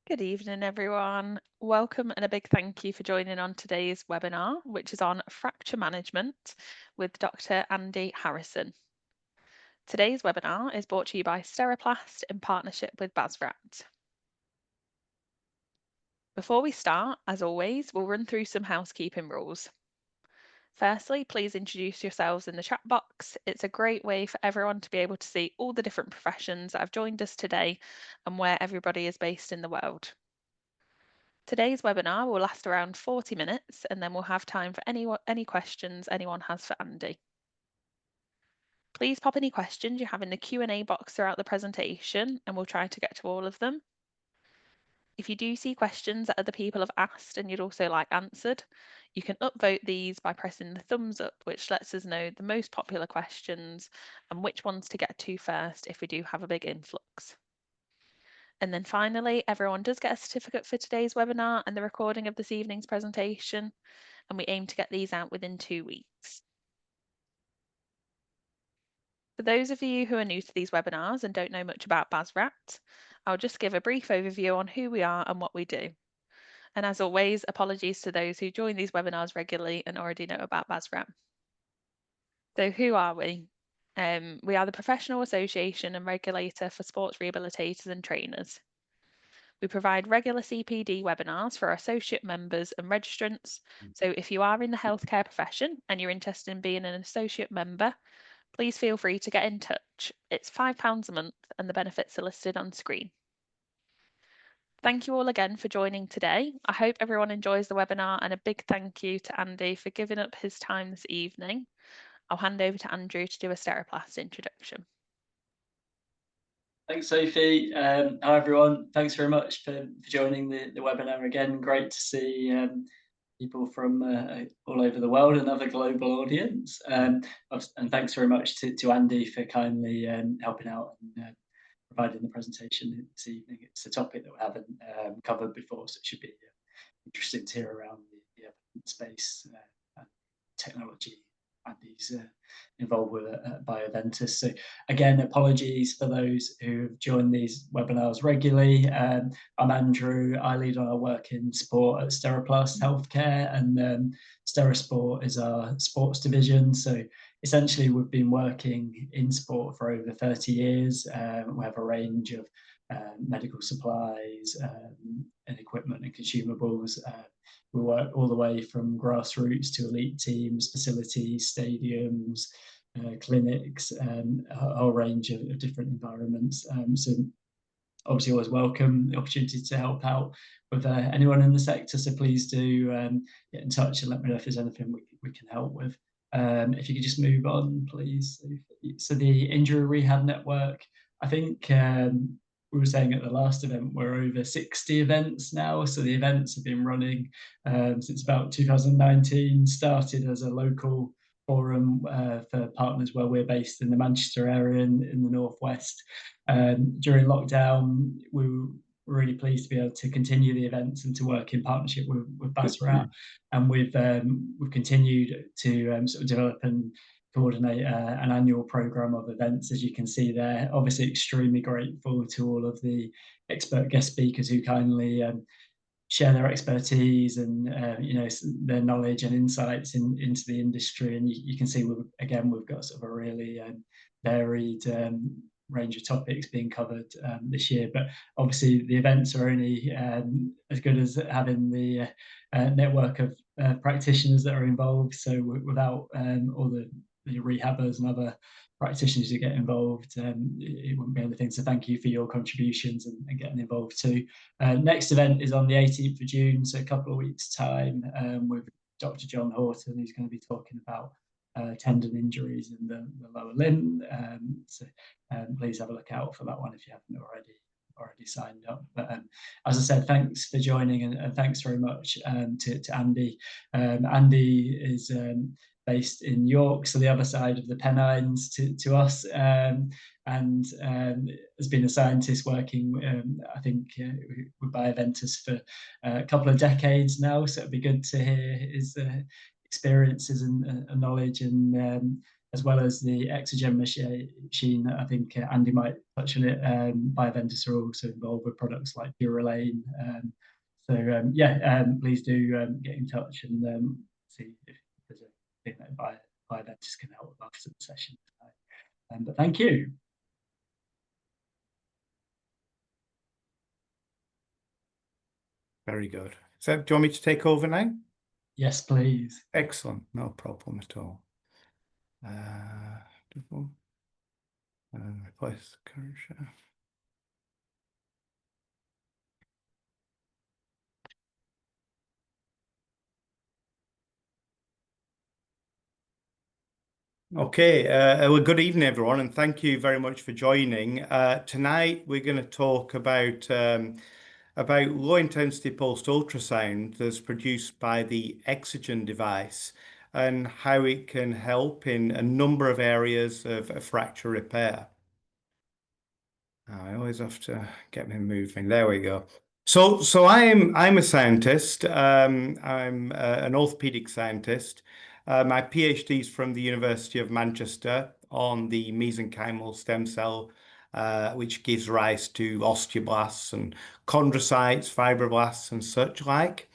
Good evening, everyone. Welcome and a big thank you for joining on today's webinar, which is on fracture management with Dr. Andy Harrison. Today's webinar is brought to you by Steriplast in partnership with Basrat. Before we start, as always, we'll run through some housekeeping rules. Firstly, please introduce yourselves in the chat box. It's a great way for everyone to be able to see all the different professions that have joined us today and where everybody is based in the world. Today's webinar will last around 40 minutes and then we'll have time for any questions anyone has for Andy. Please pop any questions you have in the Q&A box throughout the presentation and we'll try to get to all of them. If you do see questions that other people have asked and you'd also like answered, you can upvote these by pressing the thumbs up, which lets us know the most popular questions and which ones to get to first if we do have a big influx. And then finally, everyone does get a certificate for today's webinar and the recording of this evening's presentation, and we aim to get these out within 2 weeks. For those of you who are new to these webinars and don't know much about Basrat, I'll just give a brief overview on who we are and what we do. And as always, apologies to those who join these webinars regularly and already know about Basrat. So who are we? We are the professional association and regulator for sports rehabilitators and trainers. We provide regular CPD webinars for our associate members and registrants. So if you are in the healthcare profession and you're interested in being an associate member, please feel free to get in touch. It's £5 a month and the benefits are listed on screen. Thank you all again for joining today. I hope everyone enjoys the webinar and a big thank you to Andy for giving up his time this evening. I'll hand over to Andrew to do a Steriplast introduction. Thanks, Sophie. Hi, everyone. Thanks very much for joining the webinar again. Great to see people from all over the world, another global audience. And thanks very much to Andy for kindly helping out and providing the presentation this evening. It's a topic that we haven't covered before, so it should be interesting to hear around the evidence space and technology Andy's involved with Bioventus. So again, apologies for those who have joined these webinars regularly. I'm Andrew. I lead on our work in sport at Steriplast Healthcare, and Sterisport is our sports division. So essentially, we've been working in sport for over 30 years. We have a range of medical supplies and equipment and consumables. We work all the way from grassroots to elite teams, facilities, stadiums, clinics, a whole range of different environments. So obviously always welcome the opportunity to help out with anyone in the sector. So please do get in touch and let me know if there's anything we can help with. If you could just move on, please. So the injury rehab network, I think we were saying at the last event, we're over 60 events now. So the events have been running since about 2019, started as a local forum for partners where we're based in the Manchester area in the northwest. During lockdown, we were really pleased to be able to continue the events and to work in partnership with Basrat, and we've continued to sort of develop and coordinate an annual program of events, as you can see there. Obviously, extremely grateful to all of the expert guest speakers who kindly share their expertise and their knowledge and insights into the industry. And you can see we've got sort of a really varied range of topics being covered this year. But obviously, the events are only as good as having the network of practitioners that are involved. So without all the rehabbers and other practitioners who get involved, it wouldn't be anything. So thank you for your contributions and getting involved too. Next event is on the 18th of June, so a couple of weeks' time, with Dr. John Horton, who's going to be talking about tendon injuries in the lower limb. So please have a look out for that one if you haven't already signed up. But as I said, thanks for joining, and thanks very much to Andy. Andy is based in York, so the other side of the Pennines to us, and has been a scientist working, I think, with Bioventus for a couple of decades now. So it'd be good to hear his experiences and knowledge and as well as the Exogen machine. I think Andy might touch on it. Bioventus are also involved with products like Duralane. Please do get in touch and see if there's a thing that Bioventus can help after the session tonight. But thank you. Very good. So, do you want me to take over now? Yes, please. Excellent. No problem at all. Replace the current share. Okay, well, good evening, everyone, and thank you very much for joining. Tonight, we're going to talk about low-intensity pulsed ultrasound that's produced by the Exogen device and how it can help in a number of areas of fracture repair. I always have to get me moving. There we go. So I'm a scientist. I'm an orthopaedic scientist. My PhD is from the University of Manchester on the mesenchymal stem cell, which gives rise to osteoblasts and chondrocytes, fibroblasts, and such like.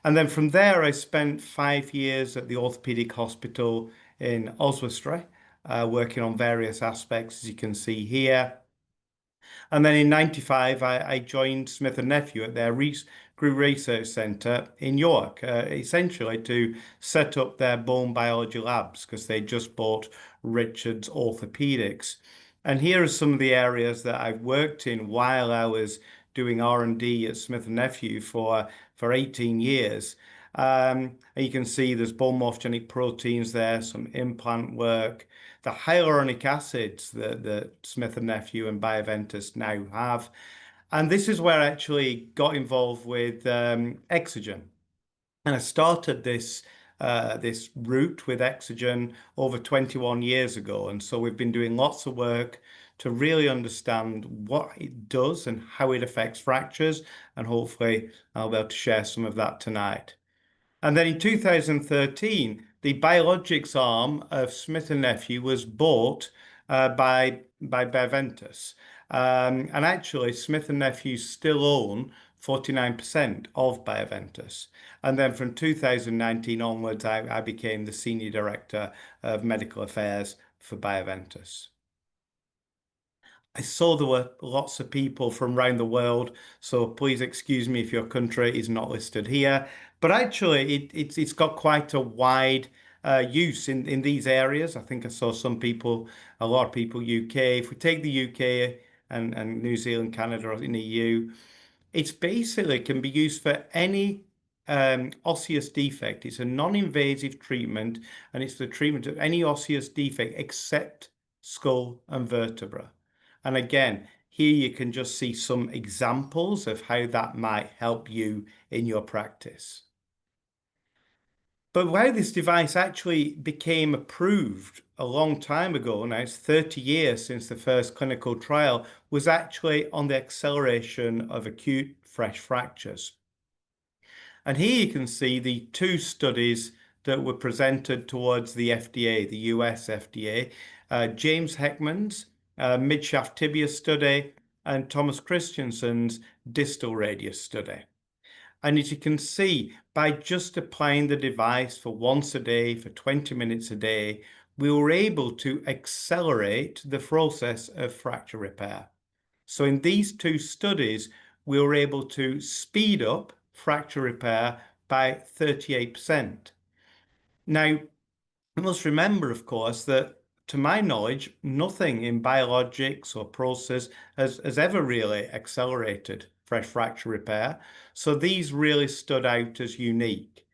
And then from there, I spent 5 years at the Orthopaedic Hospital in Oswestry, working on various aspects, as you can see here. And then in 95, I joined Smith & Nephew at their Group Research Centre in York, essentially to set up their bone biology labs because they just bought Richard's Orthopaedics. And here are some of the areas that I've worked in while I was doing R&D at Smith & Nephew for 18 years. And you can see there's bone morphogenic proteins there, some implant work, the hyaluronic acids that Smith & Nephew and Bioventus now have. And this is where I actually got involved with Exogen. And I started this route with Exogen over 21 years ago. And so we've been doing lots of work to really understand what it does and how it affects fractures. And hopefully I'll be able to share some of that tonight. And then in 2013, the biologics arm of Smith & Nephew was bought by Bioventus. And actually, Smith & Nephew still own 49% of Bioventus. And then from 2019 onwards, I became the Senior Director of Medical Affairs for Bioventus. I saw there were lots of people from around the world, so please excuse me if your country is not listed here. But actually, it's got quite a wide use in these areas. I think I saw a lot of people UK. If we take the UK and New Zealand, Canada, or in the EU, it's basically can be used for any osseous defect. It's a non-invasive treatment, and it's the treatment of any osseous defect except skull and vertebra. And again, here you can just see some examples of how that might help you in your practice. But how this device actually became approved a long time ago, now it's 30 years since the first clinical trial, was actually on the acceleration of acute fresh fractures. And here you can see the two studies that were presented towards the FDA, the US FDA, James Heckman's midshaft tibia study and Thomas Christensen's distal radius study. And as you can see, by just applying the device for once a day, for 20 minutes a day, we were able to accelerate the process of fracture repair. So in these two studies, we were able to speed up fracture repair by 38%. Now, you must remember, of course, that to my knowledge, nothing in biologics or process has ever really accelerated fresh fracture repair. So these really stood out as unique.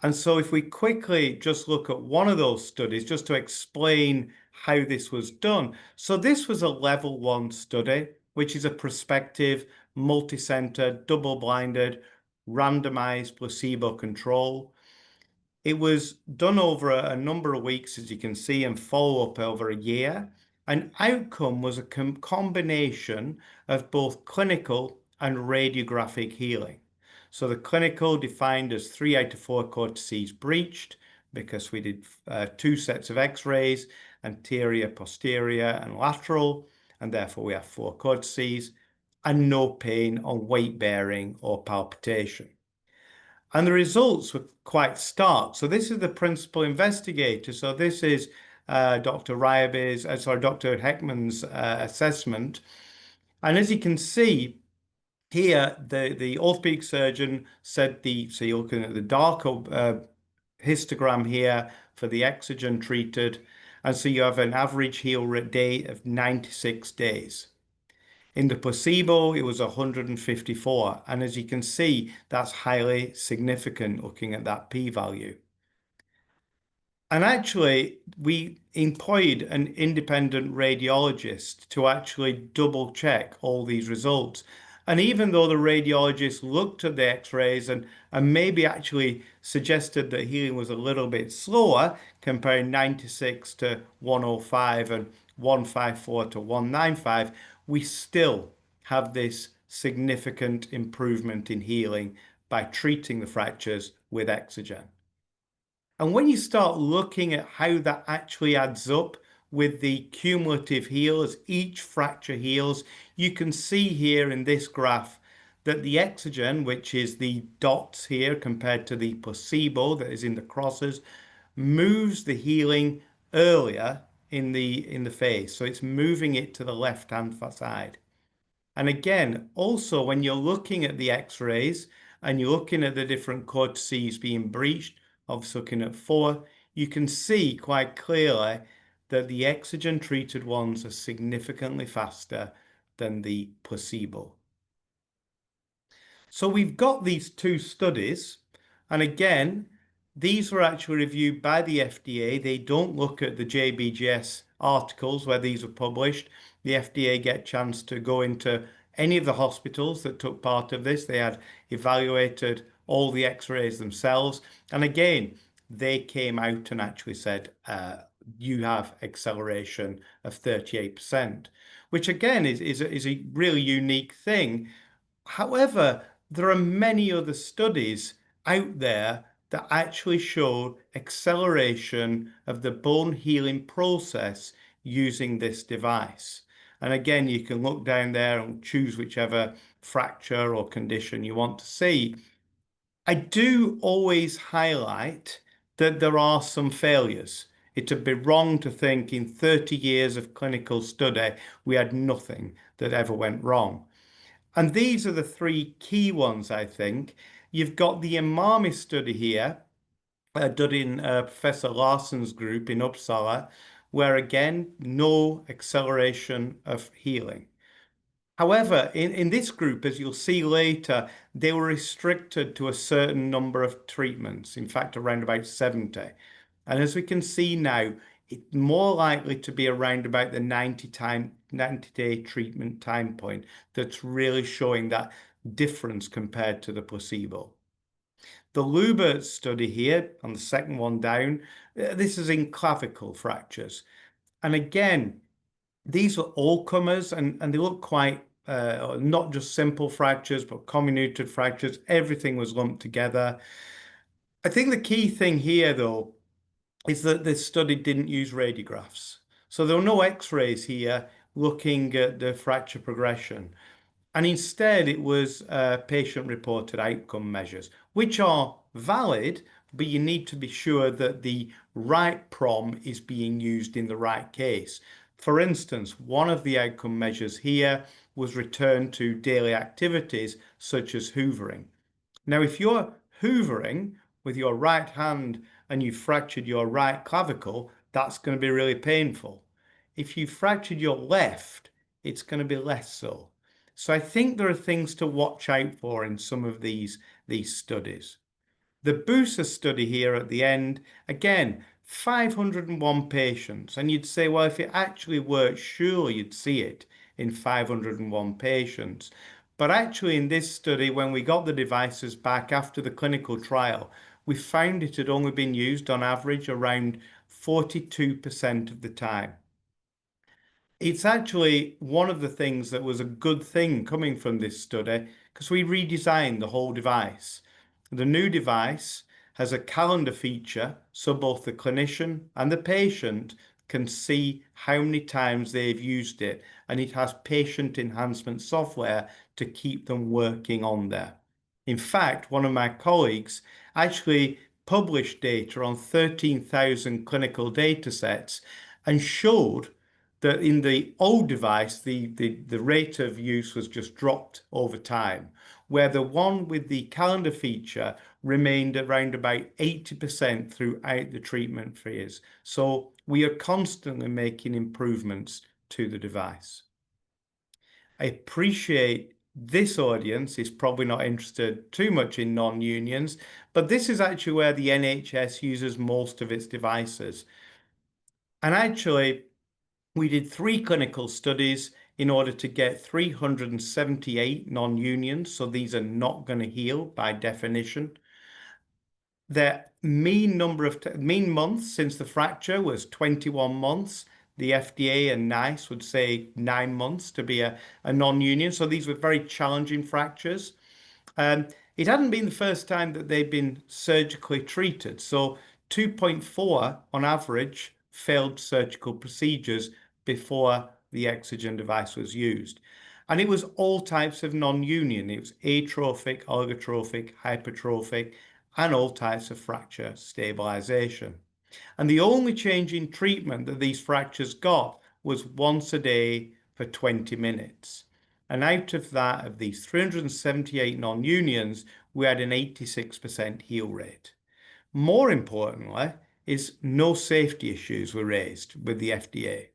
And so if we quickly just look at one of those studies, just to explain how this was done. So this was a level 1 study, which is a prospective, multi-center, double-blinded, randomized placebo control. It was done over a number of weeks, as you can see, and follow up over a year. An outcome was a combination of both clinical and radiographic healing. So the clinical defined as 3 out of 4 cortices breached, because we did 2 sets of x-rays, anterior, posterior, and lateral, and therefore we have 4 codices, and no pain on weight bearing or palpitation. And the results were quite stark. So this is the principal investigator. So this is Dr. Dr. Heckman's assessment. And as you can see here, the orthopedic surgeon said so you're looking at the darker histogram here for the Exogen treated. And so you have an average heal rate day of 96 days. In the placebo, it was 154. And as you can see, that's highly significant looking at that p-value. And actually, we employed an independent radiologist to actually double check all these results. And even though the radiologist looked at the x-rays and maybe actually suggested that healing was a little bit slower, comparing 96 to 105 and 154 to 195, we still have this significant improvement in healing by treating the fractures with Exogen. And when you start looking at how that actually adds up with the cumulative heal, as each fracture heals, you can see here in this graph that the Exogen, which is the dots here compared to the placebo that is in the crosses, moves the healing earlier in the face. So it's moving it to the left-hand side. And again, also when you're looking at the x-rays and you're looking at the different codices being breached, obviously looking at 4, you can see quite clearly that the Exogen treated ones are significantly faster than the placebo. So we've got these 2 studies, and again, these were actually reviewed by the FDA. They don't look at the JBJS articles where these were published. The FDA get a chance to go into any of the hospitals that took part of this. They had evaluated all the x-rays themselves. And again, they came out and actually said, you have acceleration of 38%, which again is a really unique thing. However, there are many other studies out there that actually show acceleration of the bone healing process using this device. And again, you can look down there and choose whichever fracture or condition you want to see. I do always highlight that there are some failures. It would be wrong to think in 30 years of clinical study, we had nothing that ever went wrong. And these are the 3 key ones, I think. You've got the Umami study here, done in Professor Larsson's group in Uppsala, where again, no acceleration of healing. However, in this group, as you'll see later, they were restricted to a certain number of treatments, in fact, around about 70. And as we can see now, it's more likely to be around about the 90-day treatment time point that's really showing that difference compared to the placebo. The Luber study here, on the second one down, this is in clavicle fractures. And again, these were all comers and they look quite, not just simple fractures, but comminuted fractures. Everything was lumped together. I think the key thing here, though, is that this study didn't use radiographs. So there were no x-rays here looking at the fracture progression. And instead, it was patient-reported outcome measures, which are valid, but you need to be sure that the right PROM is being used in the right case. For instance, one of the outcome measures here was return to daily activities such as hoovering. Now, if you're hoovering with your right hand and you fractured your right clavicle, that's going to be really painful. If you fractured your left, it's going to be less so. So I think there are things to watch out for in some of these studies. The Busa study here at the end, again, 501 patients. And you'd say, well, if it actually works, surely you'd see it in 501 patients. But actually in this study, when we got the devices back after the clinical trial, we found it had only been used on average around 42% of the time. It's actually one of the things that was a good thing coming from this study because we redesigned the whole device. The new device has a calendar feature, so both the clinician and the patient can see how many times they've used it, and it has patient enhancement software to keep them working on there. In fact, one of my colleagues actually published data on 13,000 clinical data sets and showed that in the old device, the rate of use was just dropped over time, where the one with the calendar feature remained around about 80% throughout the treatment phase. So we are constantly making improvements to the device. I appreciate this audience is probably not interested too much in non-unions, but this is actually where the NHS uses most of its devices. And actually, we did 3 clinical studies in order to get 378 non-unions, so these are not going to heal by definition. Their mean months since the fracture was 21 months. The FDA and NICE would say 9 months to be a non-union. So these were very challenging fractures. It hadn't been the first time that they'd been surgically treated. So 2.4 on average failed surgical procedures before the Exogen device was used. And it was all types of non-union. It was atrophic, oligotrophic, hypertrophic, and all types of fracture stabilization. And the only change in treatment that these fractures got was once a day for 20 minutes. And out of that, of these 378 non-unions, we had an 86% heal rate. More importantly, is no safety issues were raised with the FDA.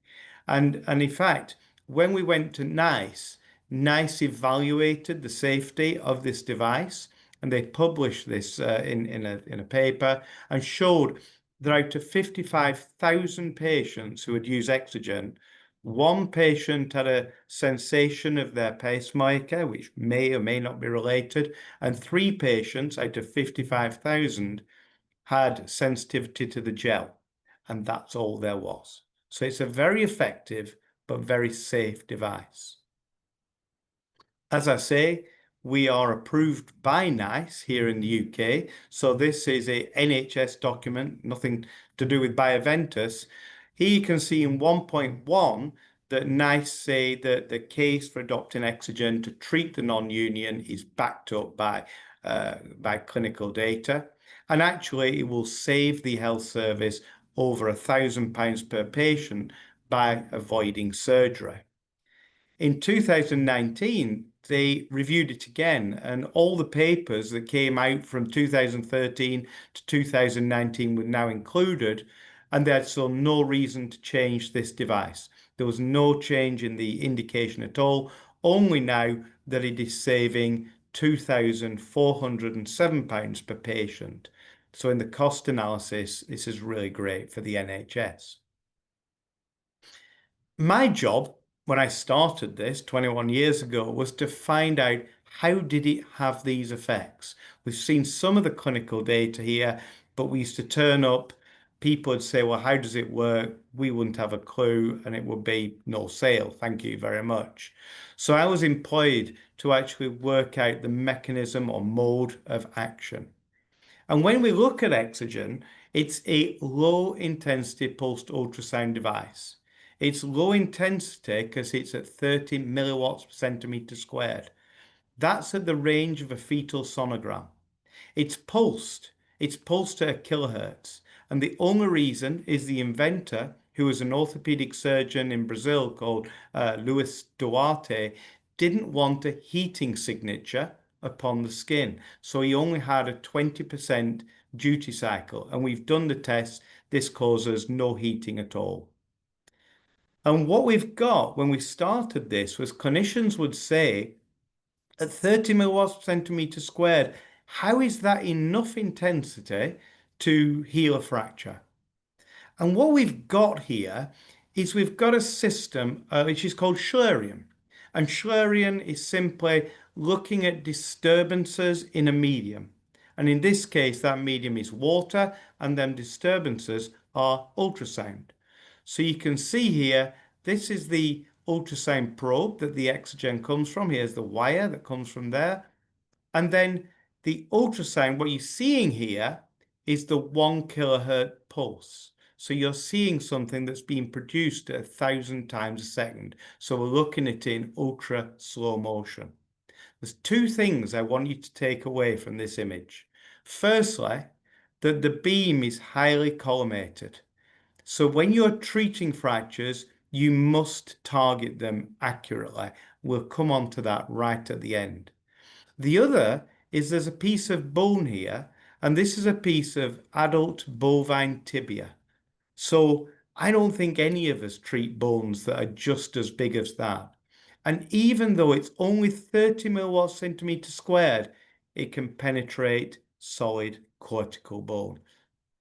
And in fact, when we went to NICE, NICE evaluated the safety of this device, and they published this in a paper and showed that out of 55,000 patients who had used Exogen, 1 patient had a sensation of their pacemaker, which may or may not be related, and 3 patients out of 55,000 had sensitivity to the gel, and that's all there was. So it's a very effective but very safe device. As I say, we are approved by NICE here in the UK. So this is a NHS document, nothing to do with Bioventus. Here you can see in 1.1 that NICE say that the case for adopting Exogen to treat the non-union is backed up by clinical data. And actually, it will save the health service over £1,000 per patient by avoiding surgery. In 2019, they reviewed it again, and all the papers that came out from 2013 to 2019 were now included, and they saw no reason to change this device. There was no change in the indication at all, only now that it is saving £2,407 per patient. So in the cost analysis, this is really great for the NHS. My job when I started this 21 years ago was to find out how did it have these effects. We've seen some of the clinical data here, but we used to turn up, people would say, well, how does it work? We wouldn't have a clue, and it would be no sale. Thank you very much. So I was employed to actually work out the mechanism or mode of action. And when we look at Exogen, it's a low intensity pulsed ultrasound device. It's low intensity because it's at 30 milliwatts per centimeter squared. That's at the range of a fetal sonogram. It's pulsed. It's pulsed at 1 kilohertz. And the only reason is the inventor, who was an orthopaedic surgeon in Brazil called Luis Duarte, didn't want a heating signature upon the skin. So he only had a 20% duty cycle. And we've done the test. This causes no heating at all. And what we've got when we started this was clinicians would say, at 30 milliwatts per centimeter squared, how is that enough intensity to heal a fracture? And what we've got here is we've got a system which is called Schlerian. And Schlerian is simply looking at disturbances in a medium. And in this case, that medium is water, and them disturbances are ultrasound. So you can see here, this is the ultrasound probe that the Exogen comes from. Here's the wire that comes from there. And then the ultrasound, what you're seeing here is the 1 kilohertz pulse. So you're seeing something that's being produced at 1,000 times a second. So we're looking at it in ultra slow motion. There's two things I want you to take away from this image. Firstly, that the beam is highly collimated. So when you're treating fractures, you must target them accurately. We'll come on to that right at the end. The other is there's a piece of bone here, and this is a piece of adult bovine tibia. So I don't think any of us treat bones that are just as big as that. And even though it's only 30 milliwatt centimeter squared, it can penetrate solid cortical bone.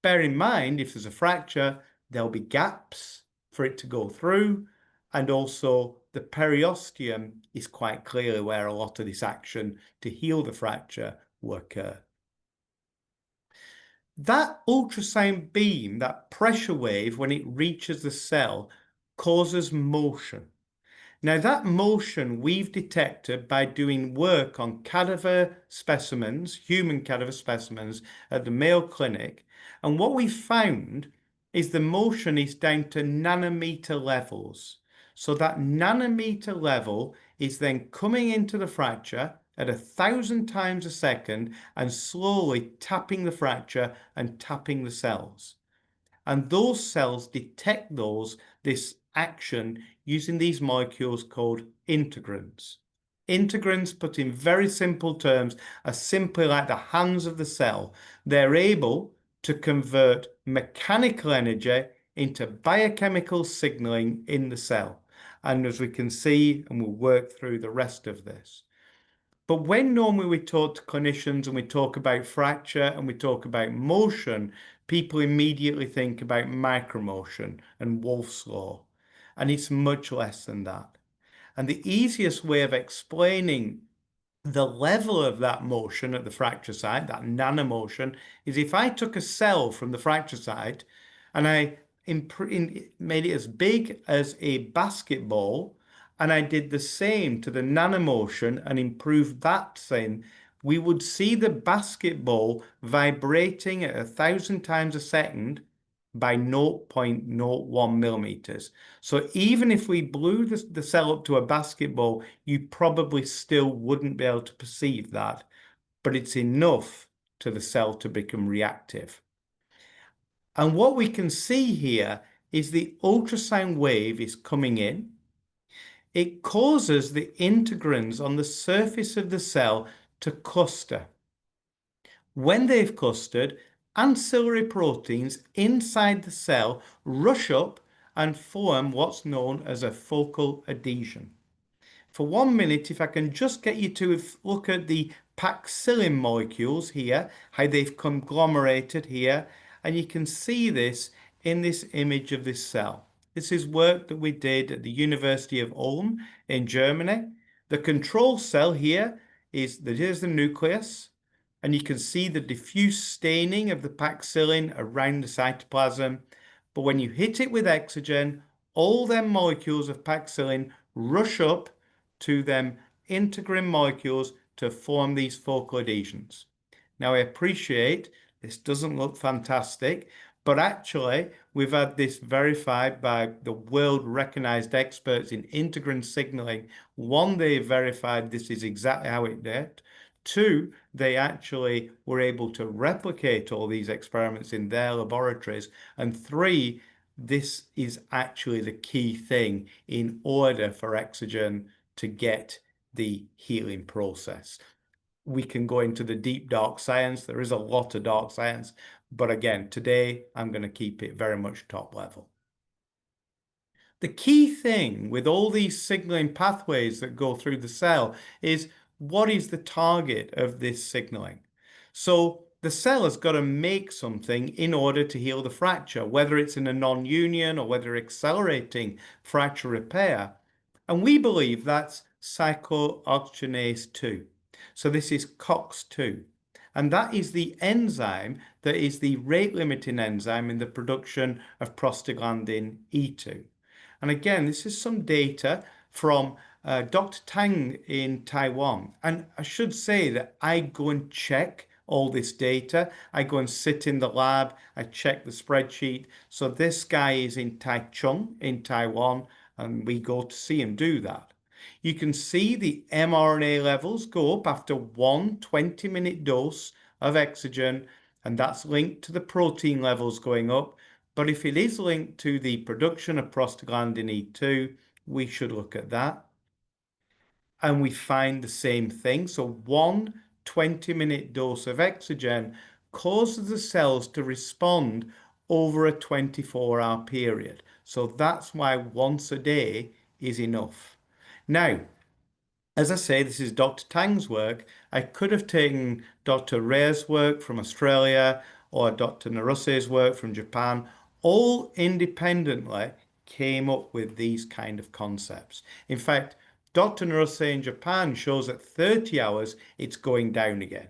Bear in mind, if there's a fracture, there'll be gaps for it to go through. And also the periosteum is quite clearly where a lot of this action to heal the fracture will occur. That ultrasound beam, that pressure wave, when it reaches the cell, causes motion. Now, that motion we've detected by doing work on cadaver specimens, human cadaver specimens at the Mayo Clinic. And what we found is the motion is down to nanometer levels. So that nanometer level is then coming into the fracture at 1,000 times a second and slowly tapping the fracture and tapping the cells. And those cells detect this action using these molecules called integrins. Integrins, put in very simple terms, are simply like the hands of the cell. They're able to convert mechanical energy into biochemical signaling in the cell. And as we can see, and we'll work through the rest of this. But when normally we talk to clinicians and we talk about fracture and we talk about motion, people immediately think about micromotion and Wolff's law. And it's much less than that. And the easiest way of explaining the level of that motion at the fracture site, that nanomotion, is if I took a cell from the fracture site and I made it as big as a basketball, and I did the same to the nanomotion and improved that thing, we would see the basketball vibrating at 1,000 times a second by 0.01 millimeters. So even if we blew the cell up to a basketball, you probably still wouldn't be able to perceive that, but it's enough to the cell to become reactive. And what we can see here is the ultrasound wave is coming in. It causes the integrins on the surface of the cell to cluster. When they've clustered, ancillary proteins inside the cell rush up and form what's known as a focal adhesion. For 1 minute, if I can just get you to look at the paxillin molecules here, how they've conglomerated here, and you can see this in this image of this cell. This is work that we did at the University of Ulm in Germany. The control cell here here's the nucleus, and you can see the diffuse staining of the paxillin around the cytoplasm. But when you hit it with Exogen, all them molecules of paxillin rush up to them integrin molecules to form these focal adhesions. Now, I appreciate this doesn't look fantastic, but actually we've had this verified by the world recognized experts in integrin signaling. One, they verified this is exactly how it did. Two, they actually were able to replicate all these experiments in their laboratories. And three, this is actually the key thing in order for Exogen to get the healing process. We can go into the deep dark science. There is a lot of dark science, but again, today I'm going to keep it very much top level. The key thing with all these signaling pathways that go through the cell is what is the target of this signaling? So the cell has got to make something in order to heal the fracture, whether it's in a non-union or whether accelerating fracture repair. And we believe that's cyclooxygenase 2. So this is COX-2. And that is the enzyme that is the rate-limiting enzyme in the production of prostaglandin E2. And again, this is some data from Dr. Tang in Taiwan. And I should say that I go and check all this data. I go and sit in the lab, I check the spreadsheet. So this guy is in Taichung in Taiwan, and we go to see him do that. You can see the mRNA levels go up after one 20-minute dose of Exogen, and that's linked to the protein levels going up. But if it is linked to the production of prostaglandin E2, we should look at that. And we find the same thing. So one 20-minute dose of Exogen causes the cells to respond over a 24-hour period. So that's why once a day is enough. Now, as I say, this is Dr. Tang's work. I could have taken Dr. Ray's work from Australia or Dr. Naruse's work from Japan. All independently came up with these kind of concepts. In fact, Dr. Naruse in Japan shows at 30 hours, it's going down again.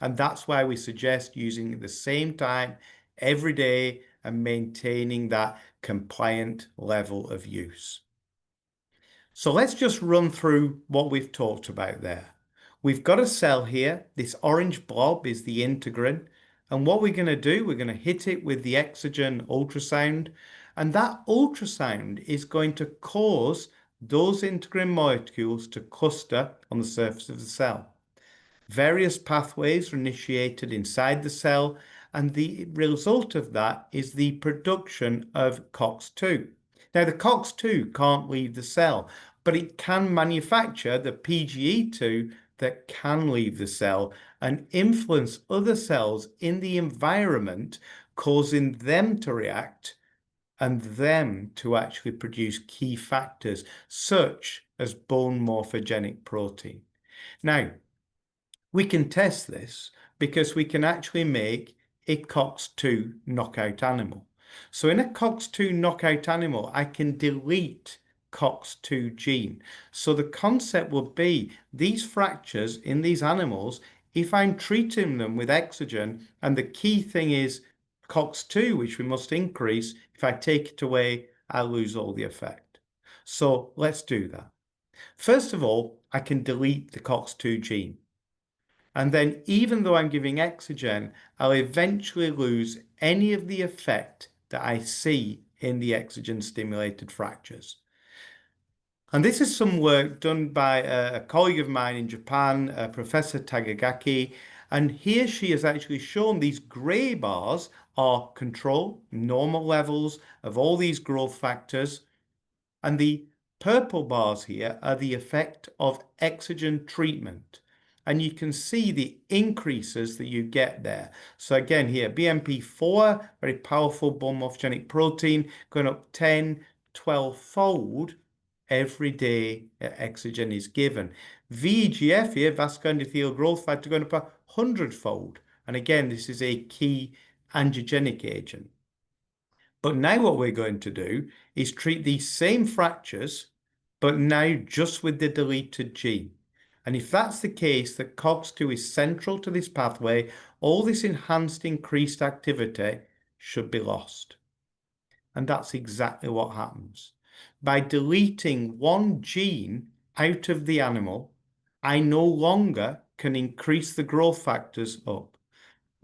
And that's why we suggest using the same time every day and maintaining that compliant level of use. So let's just run through what we've talked about there. We've got a cell here. This orange blob is the integrin. And what we're going to do, we're going to hit it with the Exogen ultrasound. And that ultrasound is going to cause those integrin molecules to cluster on the surface of the cell. Various pathways are initiated inside the cell, and the result of that is the production of COX-2. Now, the COX-2 can't leave the cell, but it can manufacture the PGE2 that can leave the cell and influence other cells in the environment, causing them to react and them to actually produce key factors such as bone morphogenic protein. Now, we can test this because we can actually make a COX-2 knockout animal. So in a COX-2 knockout animal, I can delete COX-2 gene. So the concept would be these fractures in these animals, if I'm treating them with Exogen, and the key thing is COX-2, which we must increase, if I take it away, I lose all the effect. So let's do that. First of all, I can delete the COX-2 gene. And then even though I'm giving Exogen, I'll eventually lose any of the effect that I see in the Exogen stimulated fractures. And this is some work done by a colleague of mine in Japan, Professor Tagagaki. And here she has actually shown these gray bars are control, normal levels of all these growth factors. And the purple bars here are the effect of Exogen treatment. And you can see the increases that you get there. So again here, BMP4, very powerful bone morphogenic protein, going up 10, 12-fold every day Exogen is given. VEGF here, vascular endothelial growth factor, going up 100-fold. And again, this is a key angiogenic agent. But now what we're going to do is treat these same fractures, but now just with the deleted gene. And if that's the case, that COX-2 is central to this pathway, all this enhanced increased activity should be lost. And that's exactly what happens. By deleting one gene out of the animal, I no longer can increase the growth factors up.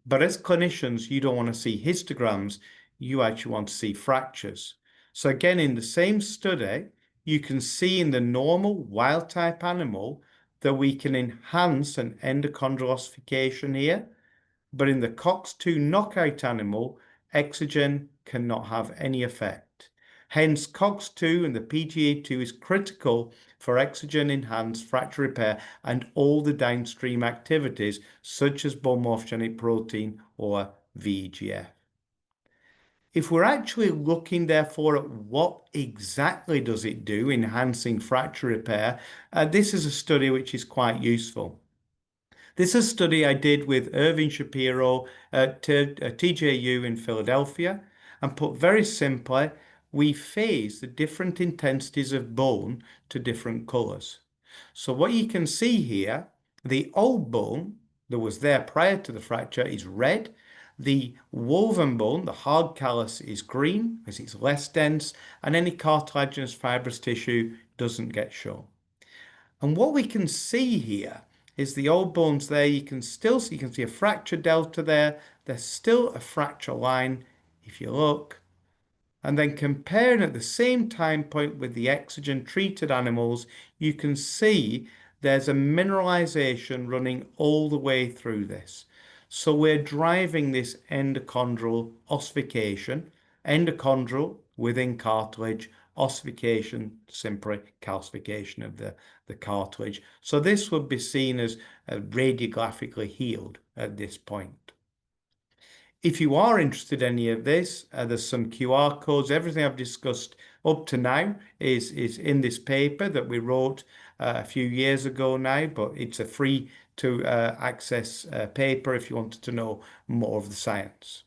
But as clinicians, you don't want to see histograms, you actually want to see fractures. So again, in the same study, you can see in the normal wild type animal that we can enhance an endochondral ossification here, but in the COX-2 knockout animal, Exogen cannot have any effect. Hence, COX-2 and the PGA2 is critical for Exogen enhanced fracture repair and all the downstream activities such as bone morphogenic protein or VEGF. If we're actually looking therefore at what exactly does it do enhancing fracture repair, this is a study which is quite useful. This is a study I did with Irving Shapiro at TJU in Philadelphia, and put very simply, we phase the different intensities of bone to different colours. So what you can see here, the old bone that was there prior to the fracture is red. The woven bone, the hard callus, is green as it's less dense, and any cartilaginous fibrous tissue doesn't get shown. And what we can see here is the old bones there. You can still see, you can see a fracture delta there. There's still a fracture line if you look. And then comparing at the same time point with the Exogen treated animals, you can see there's a mineralization running all the way through this. So we're driving this endochondral ossification, endochondral within cartilage, ossification, simply calcification of the cartilage. So this would be seen as radiographically healed at this point. If you are interested in any of this, there's some QR codes. Everything I've discussed up to now is in this paper that we wrote a few years ago now, but it's a free to access paper if you wanted to know more of the science.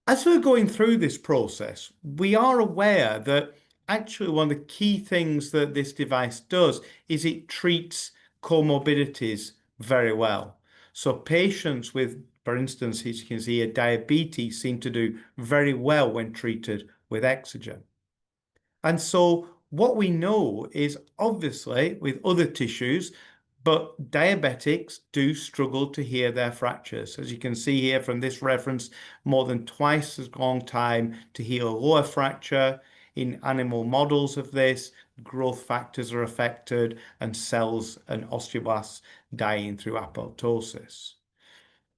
As we're going through this process, we are aware that actually one of the key things that this device does is it treats comorbidities very well. So patients with, for instance, as you can see, diabetes seem to do very well when treated with Exogen. And so what we know is obviously with other tissues, but diabetics do struggle to heal their fractures. As you can see here from this reference, more than twice as long time to heal a lower fracture. In animal models of this, growth factors are affected and cells and osteoblasts dying through apoptosis.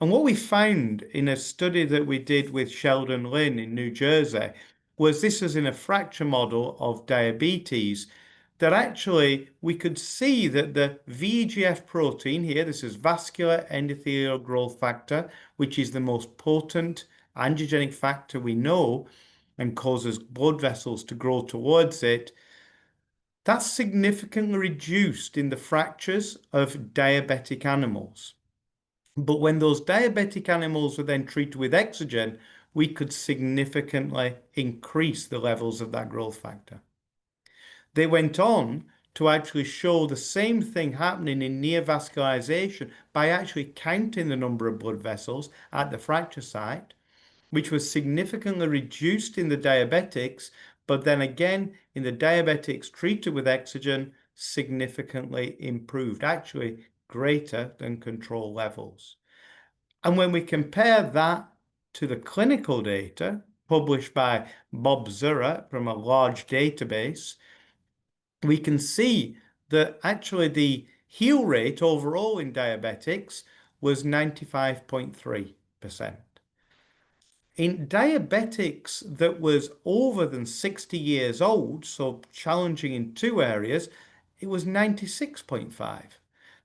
And what we found in a study that we did with Sheldon Lin in New Jersey was this was in a fracture model of diabetes that actually we could see that the VEGF protein here, this is vascular endothelial growth factor, which is the most potent angiogenic factor we know and causes blood vessels to grow towards it. That's significantly reduced in the fractures of diabetic animals. But when those diabetic animals were then treated with Exogen, we could significantly increase the levels of that growth factor. They went on to actually show the same thing happening in neovascularization by actually counting the number of blood vessels at the fracture site, which was significantly reduced in the diabetics, but then again in the diabetics treated with Exogen, significantly improved, actually greater than control levels. And when we compare that to the clinical data published by Bob Zura from a large database, we can see that actually the heal rate overall in diabetics was 95.3%. In diabetics that was over than 60 years old, so challenging in two areas, it was 96.5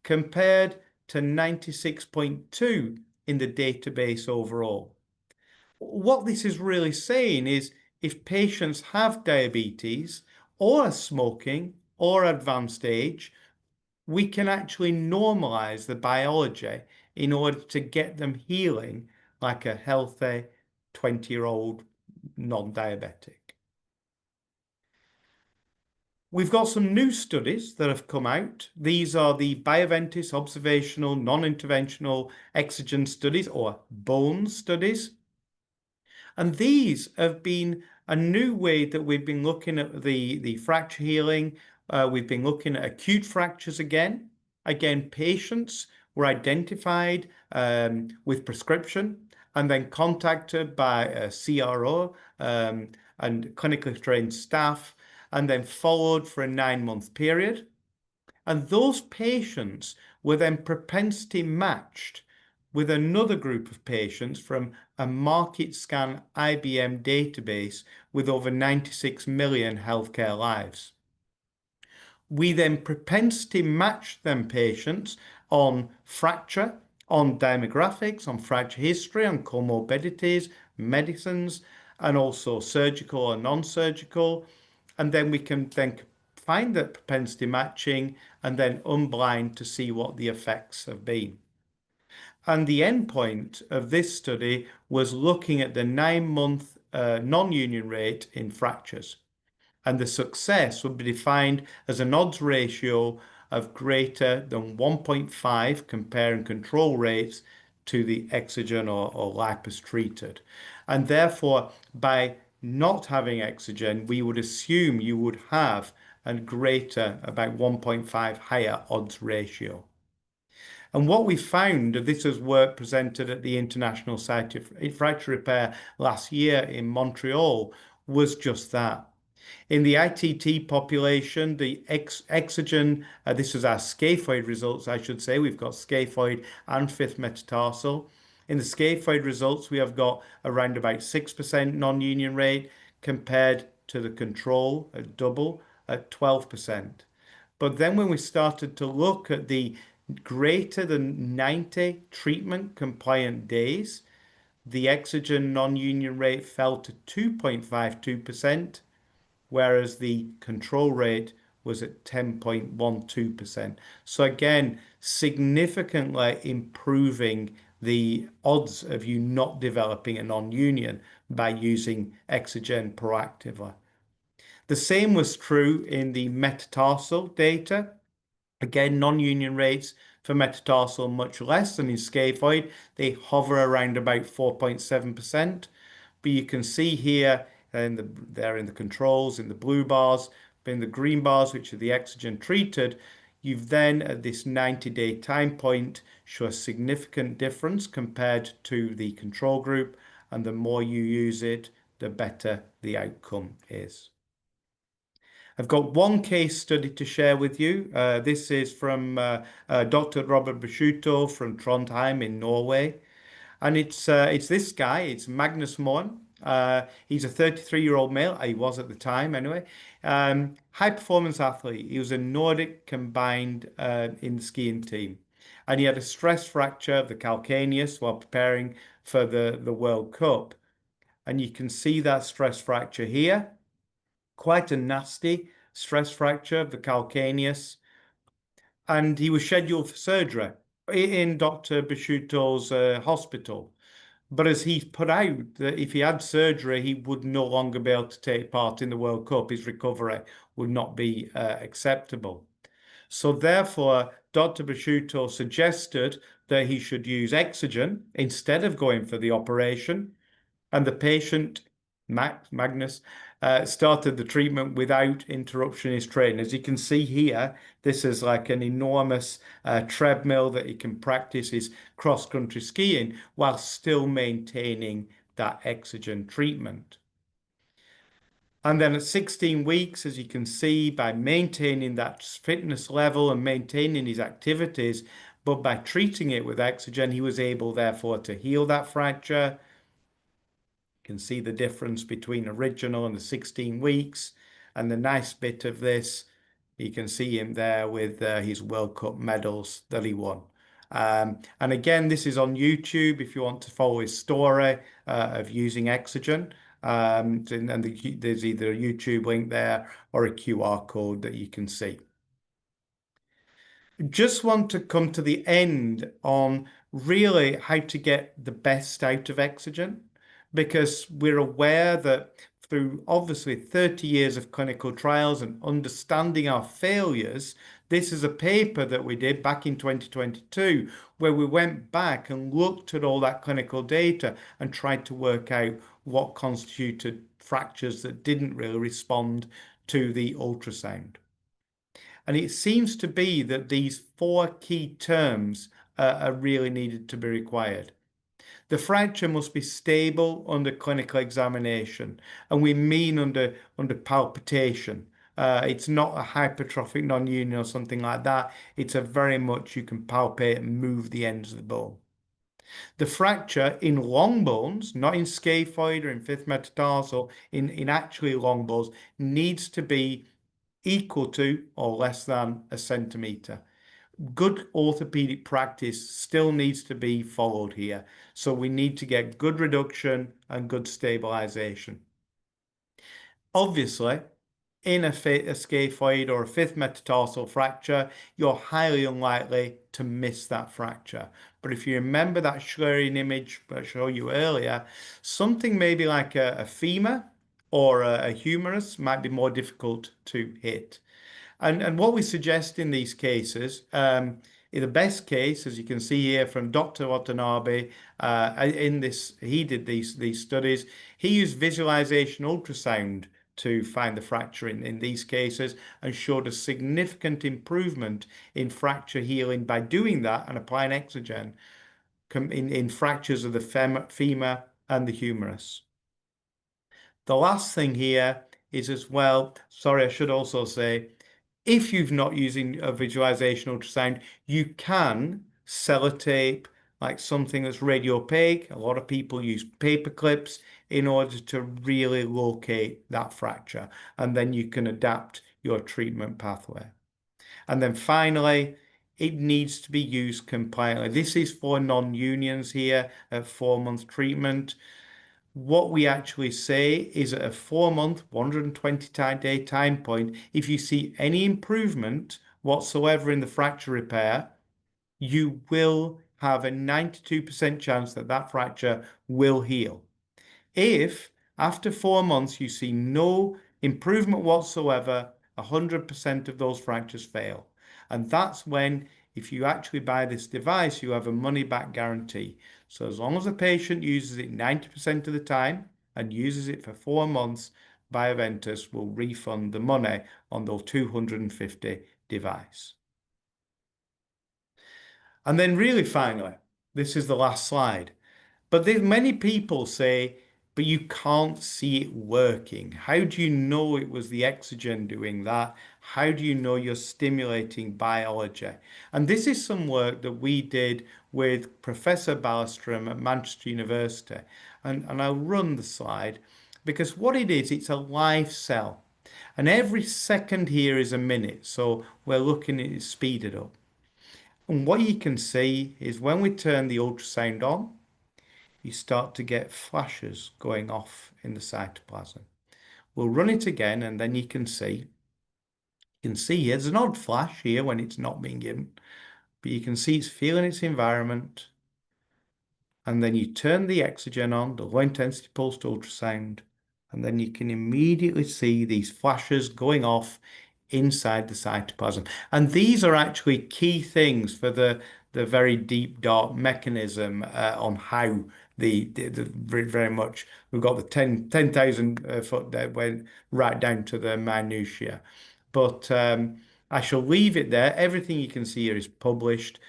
compared to 96.2 in the database overall. What this is really saying is if patients have diabetes or are smoking or advanced age, we can actually normalize the biology in order to get them healing like a healthy 20-year-old non-diabetic. We've got some new studies that have come out. These are the Bioventis observational non-interventional Exogen studies or bone studies. And these have been a new way that we've been looking at the fracture healing. We've been looking at acute fractures again. Again, patients were identified with prescription and then contacted by a CRO and clinically trained staff and then followed for a 9-month period. And those patients were then propensity matched with another group of patients from a MarketScan IBM database with over 96 million healthcare lives. We then propensity matched them patients on fracture, on demographics, on fracture history, on comorbidities, medicines, and also surgical or non-surgical. And then we can then find that propensity matching and then unblind to see what the effects have been. And the endpoint of this study was looking at the 9-month non-union rate in fractures. And the success would be defined as an odds ratio of greater than 1.5 comparing control rates to the Exogen or LIPUS treated. And therefore, by not having Exogen, we would assume you would have and greater, about 1.5 higher odds ratio. And what we found, this was work presented at the International Society of Fracture Repair last year in Montreal, was just that. In the ITT population, the Exogen, this is our scaphoid results, I should say. We've got scaphoid and fifth metatarsal. In the scaphoid results, we have got around about 6% non-union rate compared to the control at double at 12%. But then when we started to look at the greater than 90 treatment compliant days, the Exogen non-union rate fell to 2.52%, whereas the control rate was at 10.12%. So again, significantly improving the odds of you not developing a non-union by using Exogen proactively. The same was true in the metatarsal data. Again, non-union rates for metatarsal much less than in scaphoid. They hover around about 4.7%. But you can see here, they're in the controls, in the blue bars, but in the green bars, which are the Exogen treated, you've then at this 90-day time point show a significant difference compared to the control group. And the more you use it, the better the outcome is. I've got one case study to share with you. This is from Dr. Robert Basciuto from Trondheim in Norway. And it's this guy, it's Magnus Moen. He's a 33-year-old male. He was at the time anyway. High performance athlete. He was a Nordic combined in the skiing team. And he had a stress fracture of the calcaneus while preparing for the World Cup. And you can see that stress fracture here. Quite a nasty stress fracture of the calcaneus. And he was scheduled for surgery in Dr. Basciuto's hospital. But as he put out that if he had surgery, he would no longer be able to take part in the World Cup. His recovery would not be acceptable. So therefore, Dr. Basciuto suggested that he should use Exogen instead of going for the operation. And the patient, Magnus, started the treatment without interruption in his training. As you can see here, this is like an enormous treadmill that he can practice his cross-country skiing while still maintaining that Exogen treatment. And then at 16 weeks, as you can see, by maintaining that fitness level and maintaining his activities, but by treating it with Exogen, he was able, therefore, to heal that fracture. You can see the difference between original and the 16 weeks. And the nice bit of this, you can see him there with his World Cup medals that he won. And again, this is on YouTube if you want to follow his story of using Exogen. And there's either a YouTube link there or a QR code that you can see. Just want to come to the end on really how to get the best out of Exogen, because we're aware that through obviously 30 years of clinical trials and understanding our failures, this is a paper that we did back in 2022, where we went back and looked at all that clinical data and tried to work out what constituted fractures that didn't really respond to the ultrasound. And it seems to be that these four key terms are really needed to be required. The fracture must be stable under clinical examination, and we mean under palpitation. It's not a hypertrophic non-union or something like that. It's a very much you can palpate and move the ends of the bone. The fracture in long bones, not in scaphoid or in fifth metatarsal, in actually long bones, needs to be equal to or less than a centimetre. Good orthopaedic practice still needs to be followed here. So we need to get good reduction and good stabilization. Obviously, in a scaphoid or a fifth metatarsal fracture, you're highly unlikely to miss that fracture. But if you remember that Schleurian image I showed you earlier, something maybe like a femur or a humerus might be more difficult to hit. And what we suggest in these cases, in the best case, as you can see here from Dr. Watanabe, he did these studies. He used visualization ultrasound to find the fracture in these cases, and showed a significant improvement in fracture healing by doing that and applying Exogen in fractures of the femur and the humerus. The last thing here is as well, sorry, I should also say, if you've not using a visualization ultrasound, you can sellotape like something that's radiopaque. A lot of people use paper clips in order to really locate that fracture, and then you can adapt your treatment pathway. And then finally, it needs to be used compliantly. This is for non-unions here at 4-month treatment. What we actually say is at a 4-month, 120-day time point, if you see any improvement whatsoever in the fracture repair, you will have a 92% chance that that fracture will heal. If after 4 months you see no improvement whatsoever, 100% of those fractures fail. And that's when, if you actually buy this device, you have a money-back guarantee. So as long as the patient uses it 90% of the time and uses it for 4 months, Bioventus will refund the money on those 250 device. And then really finally, this is the last slide. But there's many people say, but you can't see it working. How do you know it was the Exogen doing that? How do you know you're stimulating biology? And this is some work that we did with Professor Ballastrom at Manchester University. And I'll run the slide because what it is, it's a live cell. And every second here is a minute. So we're looking at it speeded up. And what you can see is when we turn the ultrasound on, you start to get flashes going off in the cytoplasm. We'll run it again and then you can see there's an odd flash here when it's not being given, but you can see it's feeling its environment. And then you turn the Exogen on, the low intensity pulsed ultrasound, and then you can immediately see these flashes going off inside the cytoplasm. And these are actually key things for the very deep dark mechanism on how the very much we've got the 10,000 foot that went right down to the minutiae. But I shall leave it there. Everything you can see here is published.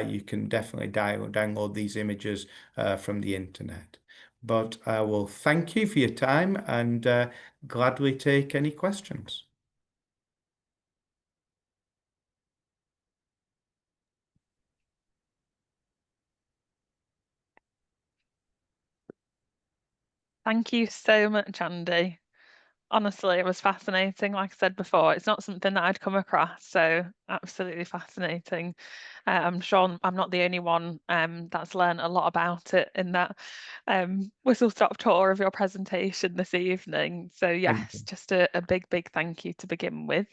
You can definitely download these images from the internet. But I will thank you for your time and gladly take any questions. Thank you so much, Andy. Honestly, it was fascinating. Like I said before, it's not something that I'd come across, so absolutely fascinating. I'm sure I'm not the only one that's learned a lot about it in that whistle-stop tour of your presentation this evening. So yes, just a big thank you to begin with.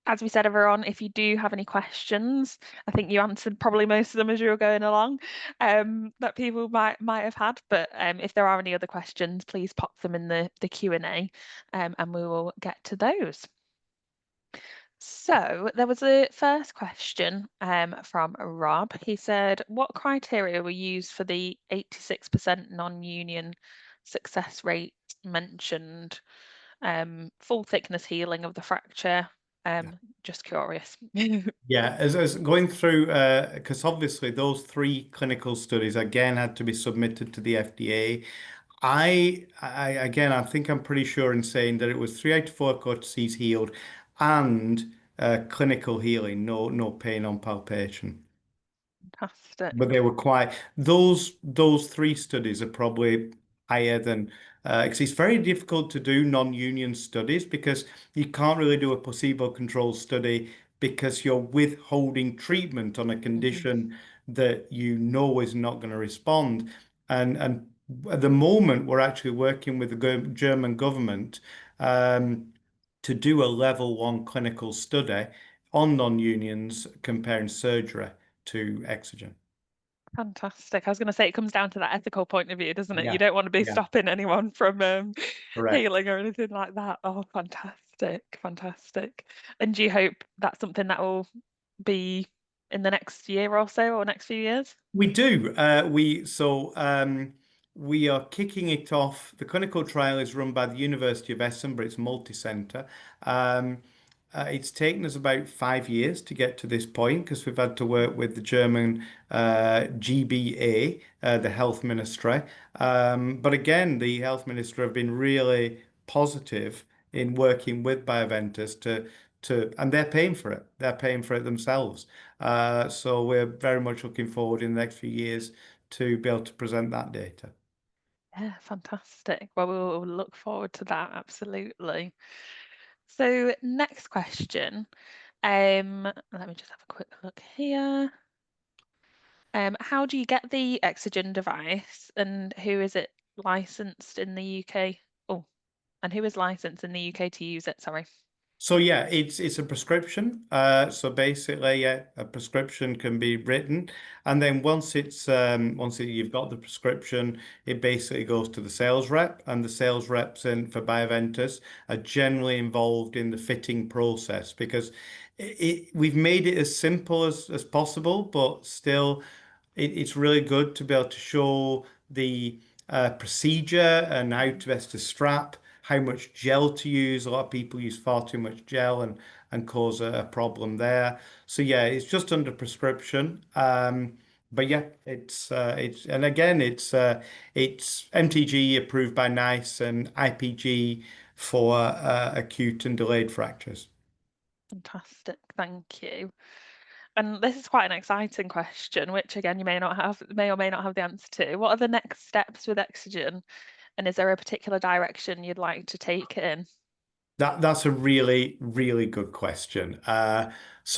As we said, everyone, if you do have any questions, I think you answered probably most of them as you were going along, that people might have had. But if there are any other questions, please pop them in the Q&A, and we will get to those. So there was a first question from Rob. He said, what criteria were used for the 86% non-union success rate mentioned? Full thickness healing of the fracture. Just curious. Yeah, as going through, because obviously those 3 clinical studies again had to be submitted to the FDA. I think I'm pretty sure in saying that it was 3 out of 4 cortices healed and clinical healing, no pain on palpation. Fantastic. But they were quite, those 3 studies are probably higher than, because it's very difficult to do non-union studies because you can't really do a placebo-controlled study because you're withholding treatment on a condition that you know is not going to respond. And at the moment, we're actually working with the German government to do a level 1 clinical study on non-unions comparing surgery to Exogen. Fantastic. I was going to say it comes down to that ethical point of view, doesn't it? Yeah, You don't want to be yeah. stopping anyone from Correct. healing or anything like that. Oh, fantastic. And do you hope that's something that will be in the next year or so, or next few years? We do. we are kicking it off. The clinical trial is run by the University of Essen, but it's multi-center. Um, it's taken us about 5 years to get to this point because we've had to work with the German GBA, the health ministry. But again, the health minister have been really positive in working with Bioventus and they're paying for it. They're paying for it themselves. So we're very much looking forward in the next few years to be able to present that data. Yeah, fantastic. Well, we'll look forward to that, absolutely. So next question. Let me just have a quick look here. How do you get the Exogen device and who is it licensed in the UK? Oh, and who is licensed in the UK to use it? Sorry. So yeah, it's a prescription. So basically, yeah, a prescription can be written, and then you've got the prescription, it basically goes to the sales rep, and the sales reps for Bioventus are generally involved in the fitting process because we've made it as simple as possible, but still it's really good to be able to show the procedure and how to best to strap, how much gel to use. A lot of people use far too much gel and cause a problem there. So yeah, it's just under prescription. But yeah, it's and again it's MTG approved by NICE and IPG for acute and delayed fractures. Fantastic, thank you. And this is quite an exciting question, which again you may or may not have the answer to. What are the next steps with Exogen? And is there a particular direction you'd like to take it in? That's a really, really good question. There's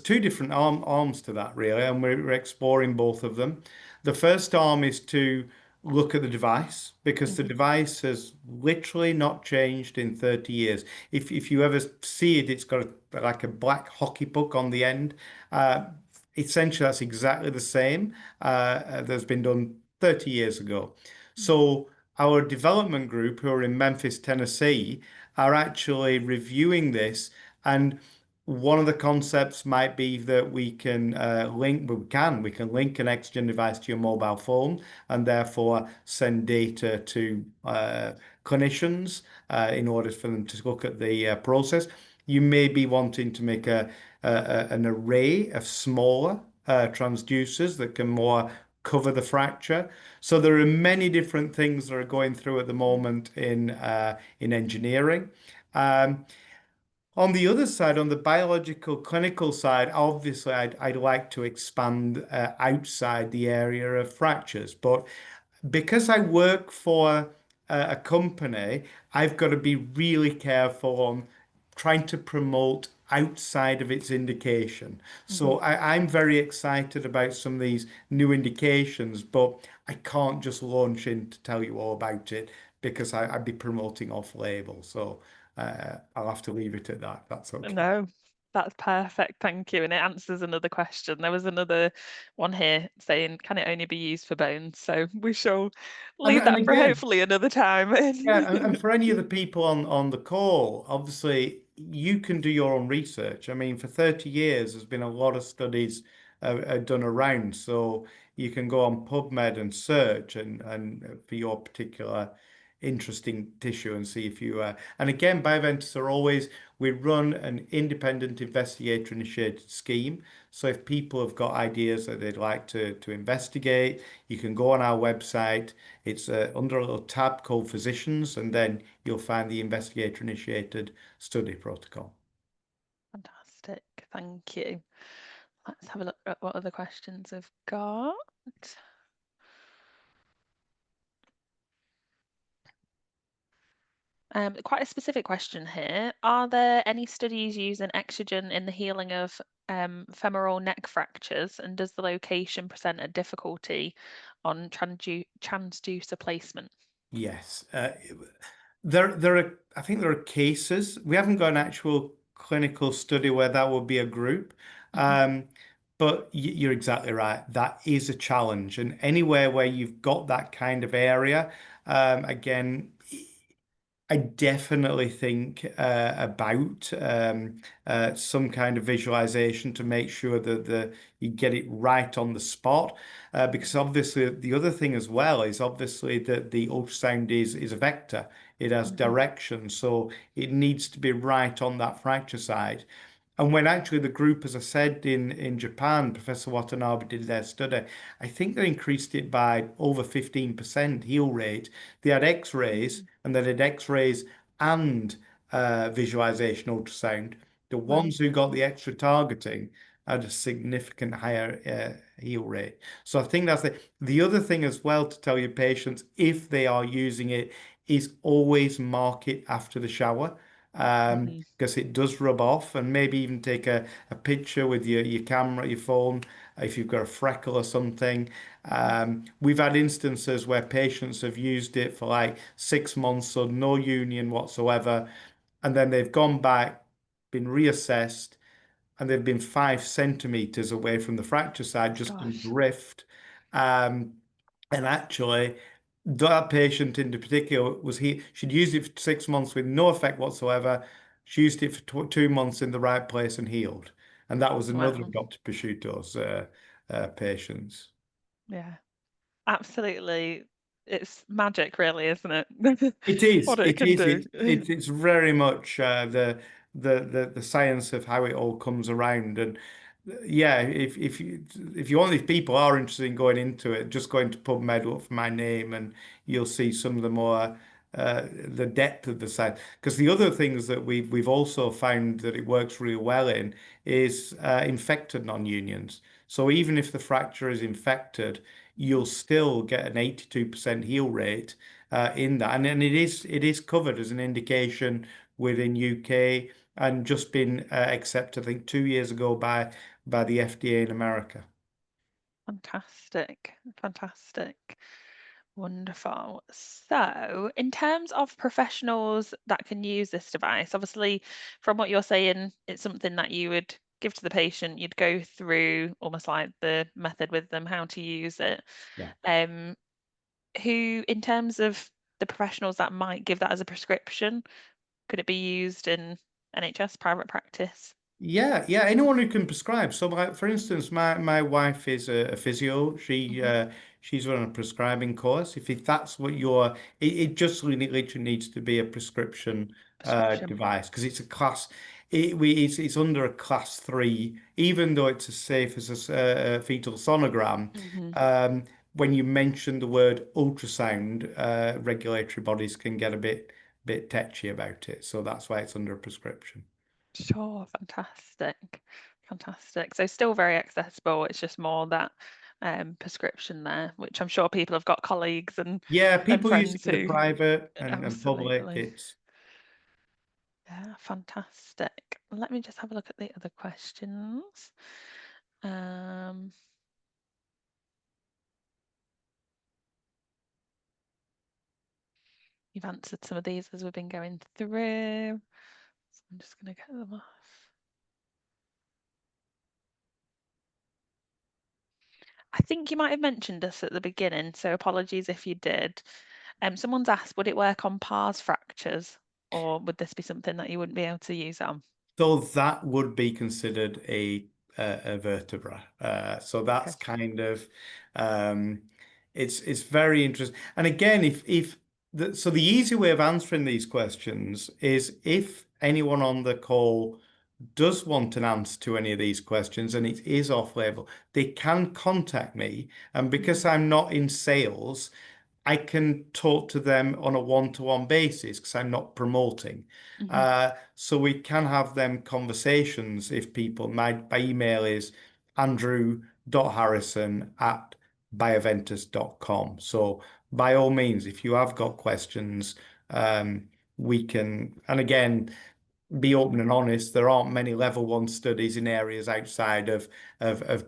two different arms to that really, and we're exploring both of them. The first arm is to look at the device because the Mhm. device has literally not changed in 30 years. If you ever see it, it's got like a black hockey puck on the end. Uh, Essentially, that's exactly the same that's been done 30 years ago. So our development group, who are in Memphis, Tennessee, are actually reviewing this. And one of the concepts might be that we can we can link an Exogen device to your mobile phone and therefore send data to clinicians in order for them to look at the process. You may be wanting to make an array of smaller transducers that can more cover the fracture. So there are many different things that are going through at the moment in engineering. Um, on the other side, on the biological clinical side, obviously I'd like to expand outside the area of fractures, but because I work for a company, I've got to be really careful on trying to promote outside of its indication. So Mhm. I'm very excited about some of these new indications, but I can't just launch in to tell you all about it because I'd be promoting off label. So I'll have to leave it at that. That's okay. No, that's perfect. Thank you. And it answers another question. There was another one here saying, can it only be used for bones? So we shall leave And that for again, hopefully another time. yeah, and for any of the people on the call, obviously you can do your own research. I mean, for 30 years, there's been a lot of studies done around, so you can go on PubMed and search and for your particular interesting tissue and see if you and again, Bioventus are always we run an independent investigator initiated scheme. So if people have got ideas that they'd like to investigate, you can go on our website. It's under a little tab called Physicians, and then you'll find the investigator-initiated study protocol. Fantastic. Thank you. Let's have a look at what other questions I've got. Quite a specific question here. Are there any studies using Exogen in the healing of femoral neck fractures, and does the location present a difficulty on transducer placement? Yes, there are. I think there are cases. We haven't got an actual clinical study where that would be a group, Mhm. um, but you're exactly right. That is a challenge, and anywhere where you've got that kind of area, again. I definitely think about some kind of visualization to make sure that you get it right on the spot. Because obviously the other thing as well is obviously that the ultrasound is a vector. It has direction, so it needs to be right on that fracture side. And when actually the group, as I said, in Japan, Professor Watanabe did their study, I think they increased it by over 15% heal rate. They had X-rays and they did X-rays and visualization ultrasound. The Wow. ones who got the extra targeting had a significant higher heal rate. So I think that's the other thing as well to tell your patients if they are using it is always mark it after the shower because it does rub off, and maybe even take a picture with your camera, your phone, if you've got a freckle or something. We've had instances where patients have used it for like 6 months, so no union whatsoever, and then they've gone back, been reassessed, and they've been 5 centimeters away from the fracture side, just in Gosh. drift. Um, and actually, that patient in particular she'd used it for 6 months with no effect whatsoever. She used it for 2 months in the right place and healed. And that was another of Wow. Dr. Prosciutto's patients. Yeah. Absolutely. It's magic, really, isn't it? It is. What it It can is. do. It's very much the science of how it all comes around. And yeah, if you want, if people are interested in going into it, just go into PubMed, look for my name, and you'll see some of the more the depth of the science. Because the other things that we've also found that it works really well in is infected non-unions. So even if the fracture is infected, you'll still get an 82% heal rate in that, and it is covered as an indication within UK and just been accepted, I think, 2 years ago by the FDA in America. Fantastic. Fantastic. Wonderful. So, in terms of professionals that can use this device, obviously, from what you're saying, it's something that you would give to the patient. You'd go through almost like the method with them, how to use it. Yeah. Um, who, in terms of the professionals that might give that as a prescription, could it be used in NHS private practice? Yeah, yeah, anyone who can prescribe. So, like for instance, my wife is a physio. She's run a prescribing course. If that's what it just literally needs to be a prescription Prescription. device because it's a class. It's under a class 3, even though it's as safe as a fetal sonogram. Hmm. Um, when you mention the word ultrasound, regulatory bodies can get a bit tetchy about it. So that's why it's under a prescription. Sure, fantastic. Fantastic. So still very accessible. It's just more that prescription there, which I'm sure people have got colleagues Yeah, and people use it friends in the who private and public. absolutely. Yeah, fantastic. Let me just have a look at the other questions. Um, you've answered some of these as we've been going through. So I'm just going to get them off. I think you might have mentioned this at the beginning, so apologies if you did. Someone's asked, would it work on pars fractures, or would this be something that you wouldn't be able to use on? So that would be considered a vertebra. So Okay. that's kind of it's very interesting. And again, so the easy way of answering these questions is if anyone on the call does want an answer to any of these questions and it is off label, they can contact me. And because I'm not in sales, I can talk to them on a one-to-one basis because I'm not promoting. Mm-hmm. So we can have them conversations if people, my email is andrew.harrison@bioventus.com. So by all means, if you have got questions, we can, and again, be open and honest, there aren't many level 1 studies in areas outside of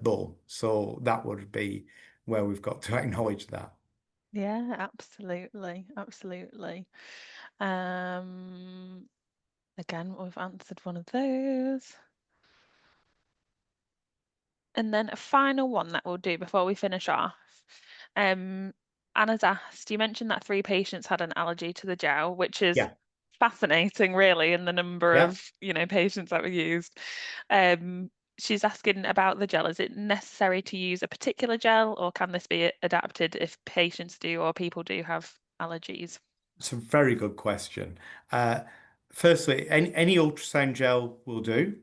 bone. So that would be where we've got to acknowledge that. Yeah, absolutely, absolutely. Again, we've answered one of those. And then a final one that we'll do before we finish off. Anna's asked, you mentioned that 3 patients had an allergy to the gel, which is Yeah. fascinating, really, in the number Yeah. of, patients that were used. She's asking about the gel. Is it necessary to use a particular gel, or can this be adapted if patients do or people do have allergies? It's a very good question. Firstly, any ultrasound gel will do.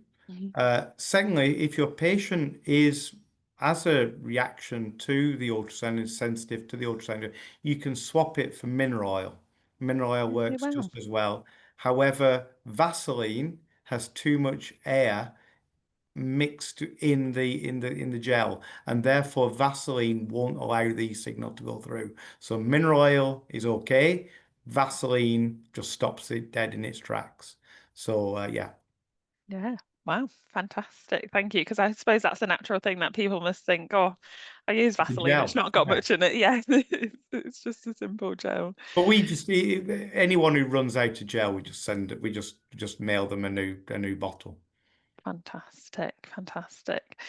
Secondly, if your patient has a reaction to the ultrasound, is sensitive to the ultrasound, you can swap it for mineral oil. Mineral oil Okay, works wow. just as well. However, Vaseline has too much air mixed in the gel, and therefore Vaseline won't allow the signal to go through. So mineral oil is okay. Vaseline just stops it dead in its tracks. So yeah. Yeah. Wow. Fantastic. Thank you. Because I suppose that's a natural thing that people must think, oh, I use The Vaseline. It's gel. not got Yeah. much in it. Yeah. It's just a simple gel. But we just anyone who runs out of gel, we just mail them a new bottle. Fantastic, fantastic.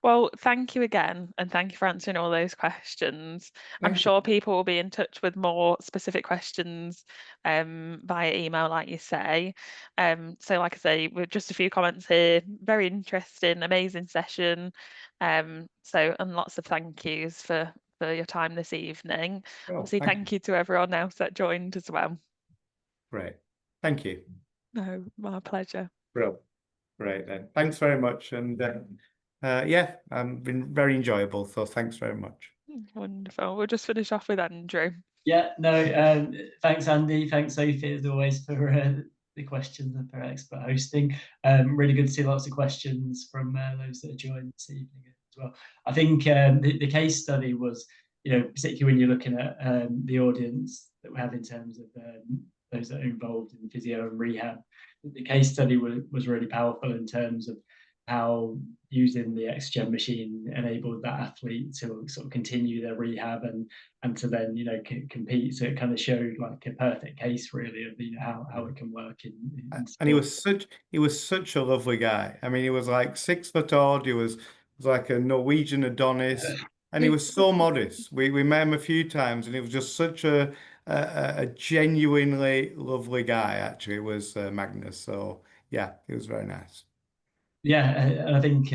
Well, thank you again, and thank you for answering all those questions. I'm Thank you. sure people will be in touch with more specific questions via email, like you say. So like I say, with just a few comments here, very interesting, amazing session. And lots of thank yous for your time this evening. Oh, Obviously, thank thank you. you to everyone else that joined as well. Great. Thank you. No, my pleasure. Brilliant. Great then. Thanks very much. And yeah, been very enjoyable. So thanks very much. Wonderful. We'll just finish off with Andrew. Yeah, no, thanks, Andy. Thanks, Sophie, as always, for the questions and for expert hosting. Really good to see lots of questions from those that have joined this evening as well. I think the case study was, particularly when you're looking at the audience that we have in terms of those that are involved in physio and rehab, the case study was really powerful in terms of how using the Exogen machine enabled that athlete to sort of continue their rehab and to then compete. So it kind of showed like a perfect case really of how it can work in And sport. he was such a lovely guy. I mean, he was like 6 foot odd. He was like a Norwegian Adonis, and he was so modest. We met him a few times, and he was just such a genuinely lovely guy. Actually, it was Magnus. So yeah, he was very nice. Yeah, and I think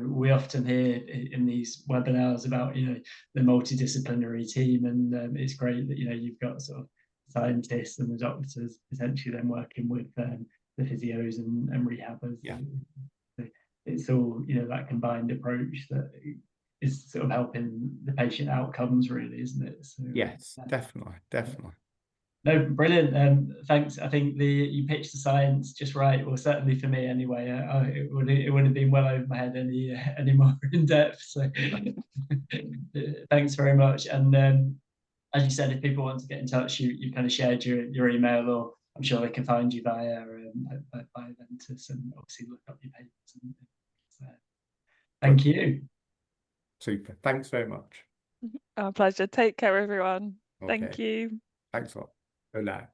we often hear in these webinars about the multidisciplinary team, and it's great that you've got sort of scientists and the doctors potentially then working with the physios and rehabbers. Yeah. It's all that combined approach that is sort of helping the patient outcomes, really, isn't it? So Yes, definitely. no, brilliant. Thanks. I think you pitched the science just right, or certainly for me anyway. It would have been well over my head any more in depth. So thanks very much. And as you said, if people want to get in touch, you kind of shared your email, or I'm sure they can find you via Ventus and obviously look up your papers. So, thank you. Super. Thanks very much. Our pleasure. Take care, everyone. Okay. Thank you. Thanks a lot. Good night.